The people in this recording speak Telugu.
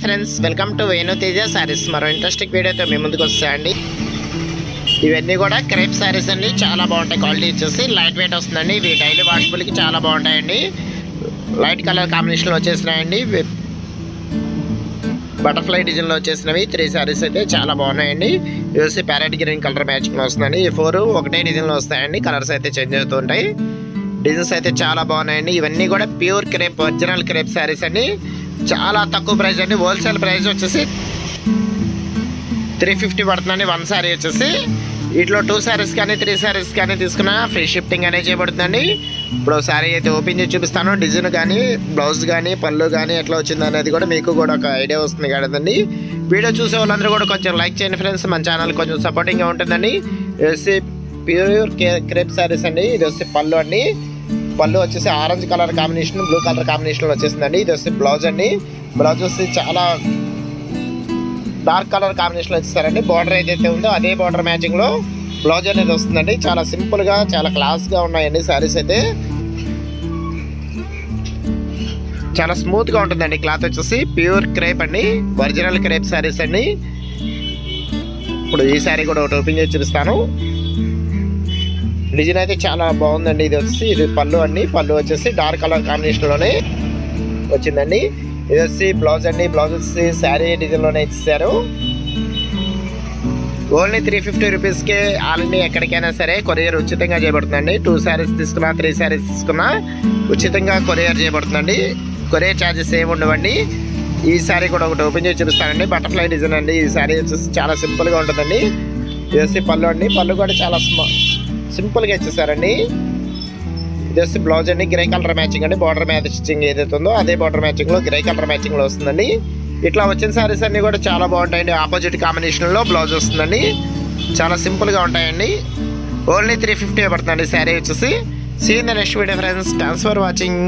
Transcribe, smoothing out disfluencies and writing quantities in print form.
Friends, welcome to Venu Teja saris. మరో ఇంట్రెస్టింగ్ వీడియోతో మీ ముందుకు వస్తాయండి. ఇవన్నీ కూడా క్రేప్ సారీస్ అండి. చాలా బాగుంటాయి. క్వాలిటీ వచ్చేసి లైట్ వెయిట్ వస్తుందండి. ఇవి డైలీ వాషబుల్కి చాలా బాగుంటాయండి. లైట్ కలర్ కాంబినేషన్లో వచ్చేసినాయండి. బటర్ఫ్లై డిజైన్లో వచ్చేసినవి 3 సారీస్ అయితే చాలా బాగున్నాయండి. ఇది వచ్చి ప్యారెట్ గ్రీన్ కలర్ మ్యాచింగ్లో వస్తుందండి. ఈ 4 ఒకటే డిజైన్లో వస్తాయండి. కలర్స్ అయితే చేంజ్ అవుతూ ఉంటాయి. డిజైన్స్ అయితే చాలా బాగున్నాయండి. ఇవన్నీ కూడా pure crepe, original crepe saris అండి. చాలా తక్కువ ప్రైస్ అండి. హోల్సేల్ ప్రైస్ వచ్చేసి 350 పడుతుందండి 1 సారీ వచ్చేసి. వీటిలో 2 సారీస్ కానీ 3 సారీస్ కానీ తీసుకున్నా ఫ్రీ షిఫ్టింగ్ అనేది చేయబడుతుందండి. ఇప్పుడు సారీ అయితే ఓపెన్ చేసి చూపిస్తాను. డిజైన్ కానీ, బ్లౌజ్ కానీ, పళ్ళు కానీ ఎట్లా వచ్చింది అనేది కూడా మీకు కూడా ఒక ఐడియా వస్తుంది కదండి. వీడియో చూసే వాళ్ళందరూ కూడా కొంచెం లైక్ చేయండి ఫ్రెండ్స్. మన ఛానల్ కొంచెం సపోర్టింగ్గా ఉంటుందండి. ఇది వచ్చి ప్యూర్ క్రేప్ సారీస్ అండి. ఇది వచ్చి పళ్ళు అండి. పళ్ళు వచ్చేసి orange colour combination, blue colour కాంబినేషన్లో వచ్చేసిందండి. ఇది వచ్చి బ్లౌజ్ అండి. బ్లౌజ్ వచ్చి చాలా డార్క్ కలర్ కాంబినేషన్లో వచ్చేసారండి. బార్డర్ ఏదైతే ఉందో అదే బార్డర్ మ్యాచింగ్లో బ్లౌజ్ అనేది వస్తుందండి. చాలా సింపుల్గా, చాలా క్లాస్గా ఉన్నాయండి సారీస్ అయితే. చాలా స్మూత్గా ఉంటుందండి. క్లాత్ వచ్చేసి ప్యూర్ క్రేప్ అండి. ఒరిజినల్ క్రేప్ సారీస్ అండి. ఇప్పుడు ఈ సారీ కూడా ఒకటి ఓపెన్ చేసి చూపిస్తాను. డిజైన్ అయితే చాలా బాగుందండి. ఇది పళ్ళు అండి. పళ్ళు వచ్చేసి డార్క్ కలర్ కాంబినేషన్లోనే వచ్చిందండి. ఇది వచ్చి బ్లౌజ్ అండి. బ్లౌజ్ వచ్చి శారీ డిజైన్లోనే ఇచ్చేసారు. ఓన్లీ 350 రూపీస్కే ఆల్ ఇండియా ఎక్కడికైనా సరే కొరియర్ ఉచితంగా చేయబడుతుందండి. 2 సారీస్ తీసుకున్నా, 3 సారీస్ తీసుకున్నా ఉచితంగా కొరియర్ చేయబడుతుందండి. కొరియర్ ఛార్జెస్ ఏమి ఉండవండి. ఈ సారీ కూడా ఒకటి ఓపెన్ చేసి చూపిస్తానండి. బటర్ఫ్లై డిజైన్ అండి. ఈ సారీ వచ్చేసి చాలా సింపుల్గా ఉంటుందండి. ఇది వచ్చి పళ్ళు అండి. పళ్ళు కూడా చాలా సింపుల్గా ఇచ్చేసారండి. ఇది వచ్చి బ్లౌజ్ అండి. గ్రే కలర్ మ్యాచింగ్ అండి. బార్డర్ మ్యాచ్ స్టిచ్చింగ్ ఏదైతే ఉందో అదే బార్డర్ మ్యాచింగ్లో గ్రే కలర్ మ్యాచింగ్లో వస్తుందండి. ఇట్లా వచ్చిన సారీస్ అన్నీ కూడా చాలా బాగుంటాయండి. ఆపోజిట్ కాంబినేషన్లో బ్లౌజ్ వస్తుందండి. చాలా సింపుల్గా ఉంటాయండి. ఓన్లీ 350 పడుతుందండి శారీ వచ్చేసి. See in the next video friends. Thanks for watching.